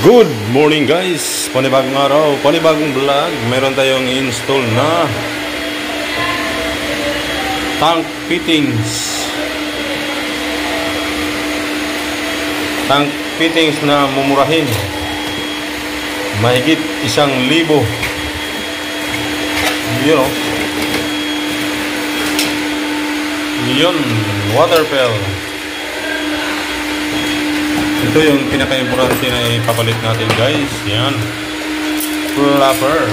Good morning guys, panibagong araw, panibagong vlog. Meron tayong install na tank fittings na mumurahin, mahigit 1,000. Yun, water pail. Ito yung pinaka-importante na ipapalit natin guys. Yan, flapper.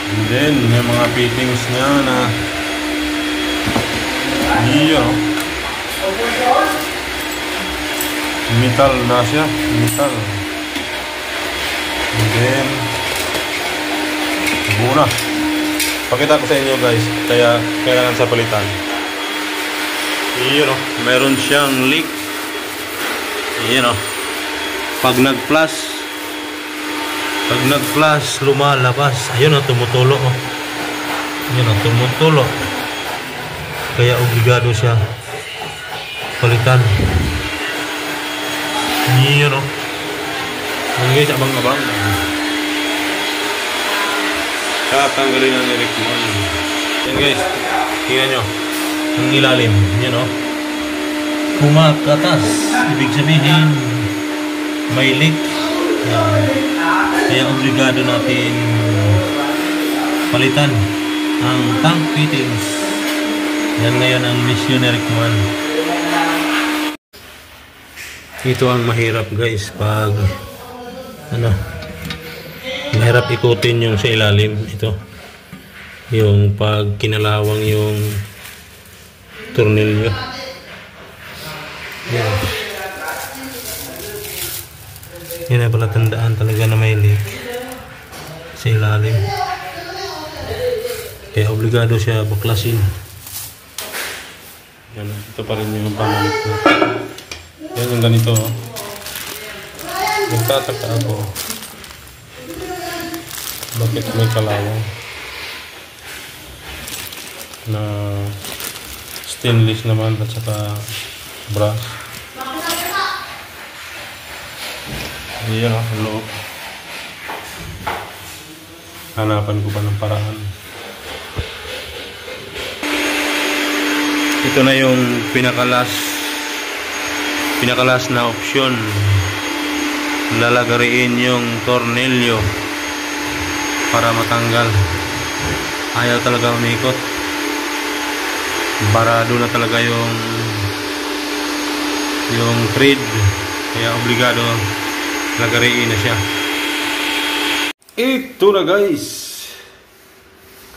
And then may mga fittings niya na metal na siya, metal. And then muna pakita ko sa inyo guys, kaya kailangan sa palitan. Meron siyang leak. Pag nag-flash lumalabas. Ayun, tumutulo. Tumutulo. Kaya obligado siya palitan. Guys, abang-abang. Tatanggalin na ni Rickman. Yan guys, tingnan nyo ang ilalim, kumakatas, ibig sabihin may leak. Kaya obligado natin palitan ang tank fittings. Yan ngayon ang mission ni Rickman. Ito ang mahirap guys, pag mahirap ikutin yung sa ilalim. Ito yung pag kinalawang yung tornilyo. Yan ay pala tandaan talaga na may leak sa ilalim. Kaya obligado siya baklasin. Yan, ito pa rin yung pamalit na. Yan yung ganito. Nagtataka ako bakit may kalawang na stainless naman at saka brass. Ayan ang loob. Hanapan ko pa ng paraan. Ito na yung pinakalas na option. Lalagariin yung tornilyo para matanggal. Ayaw talaga umikot. Barado na talaga yung thread, kaya obligado lagariin na siya. Ito na guys,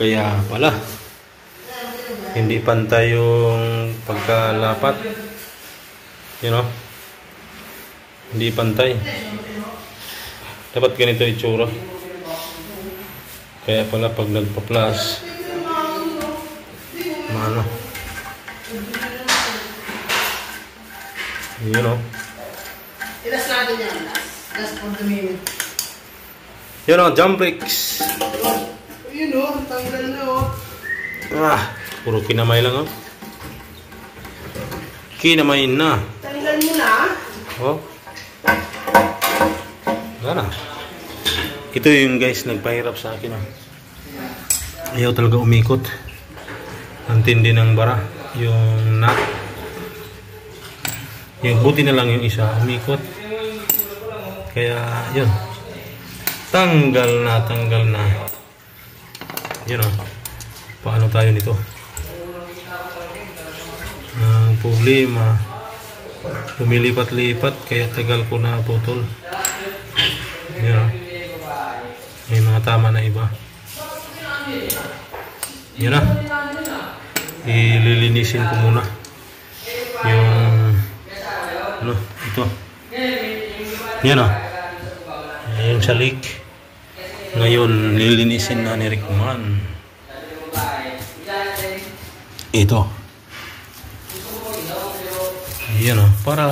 kaya pala hindi pantay yung pagkalapat, hindi pantay. Dapat ganito itsura. Kaya pala pag nagpa-plus ilas natin yan. Last for the minute. Jump brakes. Tanggal na puro kinamay lang kinamay na. Tanggal mo na. Ito yung guys nagpahirap sa akin. Ayaw talaga umikot. Ang tindi ng bara, yung nut. Yung buti na lang yung isa umikot. Kaya yun, tanggal na. Paano tayo nito? Ang problema, lumilipat-lipat kaya tagal ko na putol. May mga tama na iba. Ililinisin ko muna yung ito. Yung sa leak. Ngayon lilinisin na ni Rickman. Ito. Para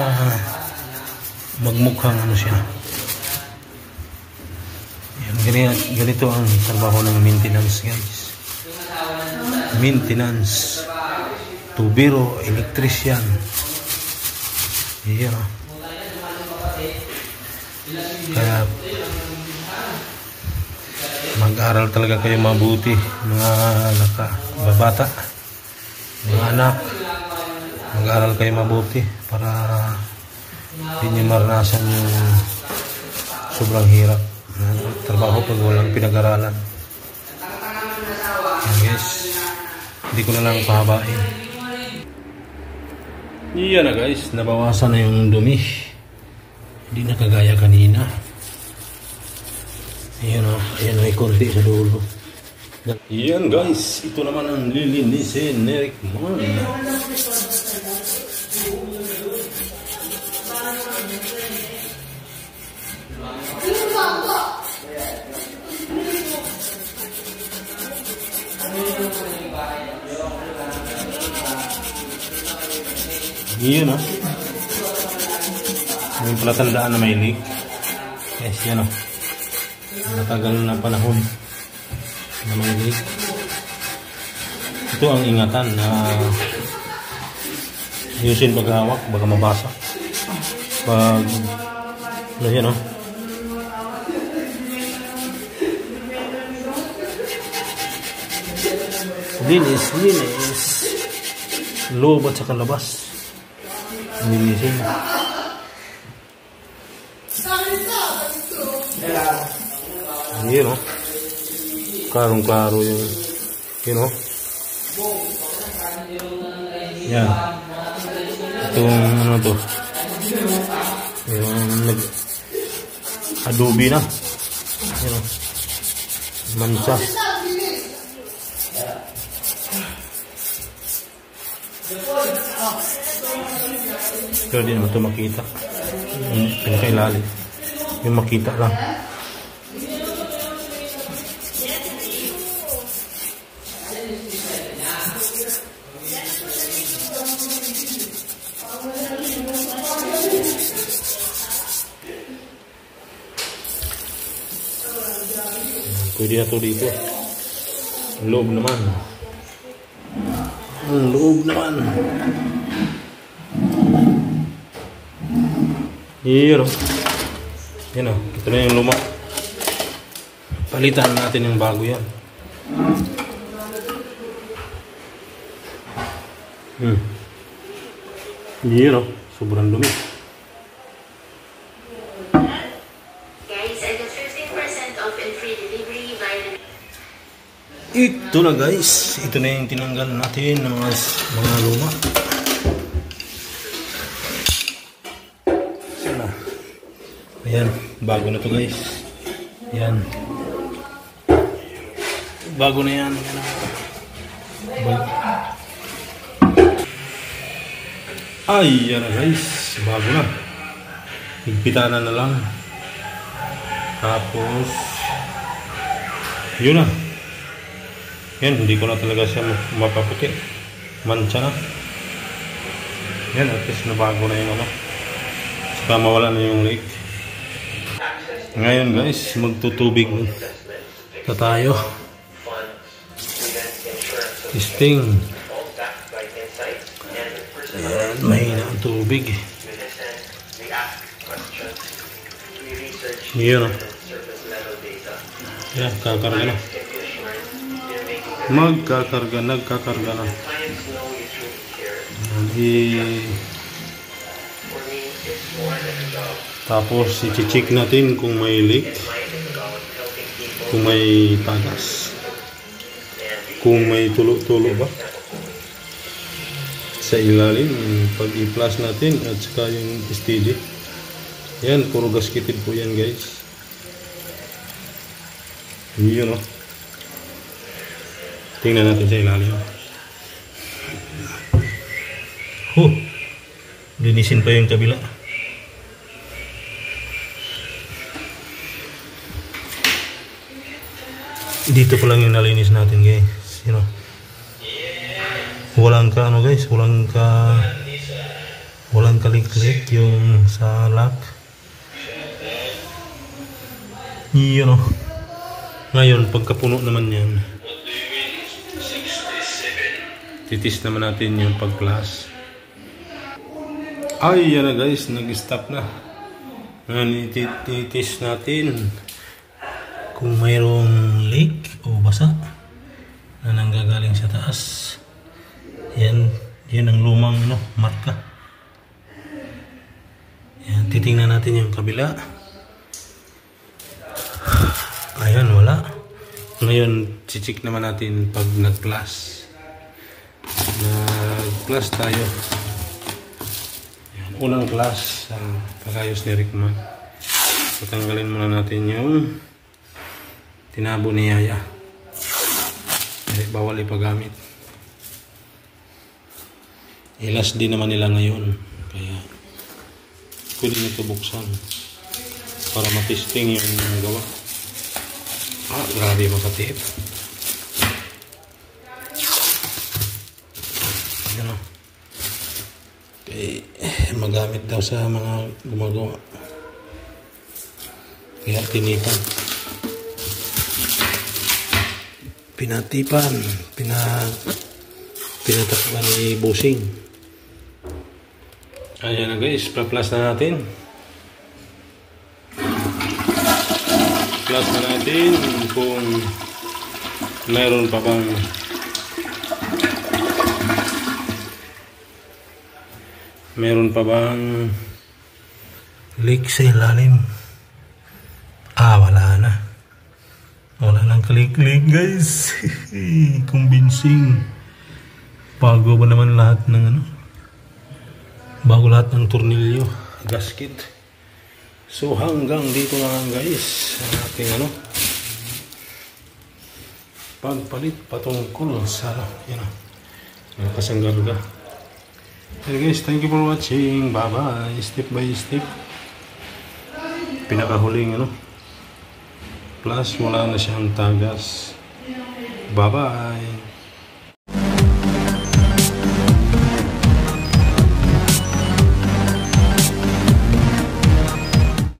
magmukhang siya. Ganito ang trabaho ng maintenance guys. Maintenance, tubero, electrician. Yan. Kaya mag-aral talaga kayo mabuti, mga babata, mga anak. Mag-aral kayo mabuti para hindi nyo maranasan yung sobrang hirap na trabaho pag walang pinag-aralan. Guys, hindi ko na lang pahabain. Yan na guys, nabawasan na yung dumi. Hindi na kagaya kanina. Ayan o, may konti sa dulo. Yan guys, ito naman ang lilinisin ni Rickman. Yun o. May palatandaan na may leak. Yes, yan o. Matagal na panahon na may leak. Ito ang ingatan na ayusin paghawak, baka mabasa. Pag ano yan o. Linis. Loob at saka labas. Linisin. Yun o. Karong-karo yung yun o. Yan. Itong ano to. Yung adobe na. Yun o. Mansa. Pero di naman ito makita. Yung pinakailalim. Yung makita lang. Pwede na ito dito. Ang loob naman. Here. Yan o. Ito na yung luma. Palitan natin yung bago yan. Here o. Sobrang dumi. Guys, I got 15% off and free delivery via. Ito na guys. Ito na yung tinanggal natin ng mga luma. Ayan, bago na to guys. Ayan. Bago na yan. Ay, yan na guys. Bago na. Higpitanan na lang. Tapos, yun na. Yan, hindi ko na talaga siya mapaputi. Mancha na. Yan, at least na bago na yung ano. Saka mawala na yung leak. Ngayon guys, magtutubig na tayo. Testing. Ayan, mahina ang tubig. Yun o. Ayan, kakarga na. Nagkakarga na. Tapos i-check natin kung may leak, kung may tagas, kung may tulo-tulo ba sa ilalim. Pag i-flush natin at saka yung steady. Yan, puro gasketted po yan guys. Yun o. Tingnan natin sa ilalim. Linisin pa yung kabila. Dito pa lang yung nalinis natin guys. You know, walang ka ano guys, walang kalik-klik yung sa lock. You know, ngayon pagkapuno naman yan, titis naman natin yung pag-flush. Ay, yan na guys, nag-stop na. Ngayon, ititest natin kung mayroong leak o basa na nanggagaling sa taas. Yan ang lumang marka. Yan, titingnan natin yung kabila. Ayan, wala. Ngayon, check naman natin pag nag-plus. Nag-plus tayo. Yan, unang plus ang pag-ayos ni Rickman. Patanggalin muna natin yung tinabo ni Yaya. Bawal ipagamit. Ilas din naman nila ngayon. Kaya pwede nito buksan para matesting yung gawa. Grabe makatip. Ayan o. Okay, magamit daw sa mga gumagawa. Kaya tinipan. Pinatipan. Pinatapan ni Busing. Ayan na guys, pa-plus na natin. Plus na natin kung mayroon pa bang leak sa ilalim. Wala na. Wala nang kalik-klik guys. Convincing. Bago ba naman lahat ng bago lahat ng tornilyo, gasket. So hanggang dito na lang guys ang ating pagpalit patungkol sa nakasanggal ka. So guys, thank you for watching. Bye bye. Step by step. Pinakahuling plus wala na siyang tagas. Bye bye.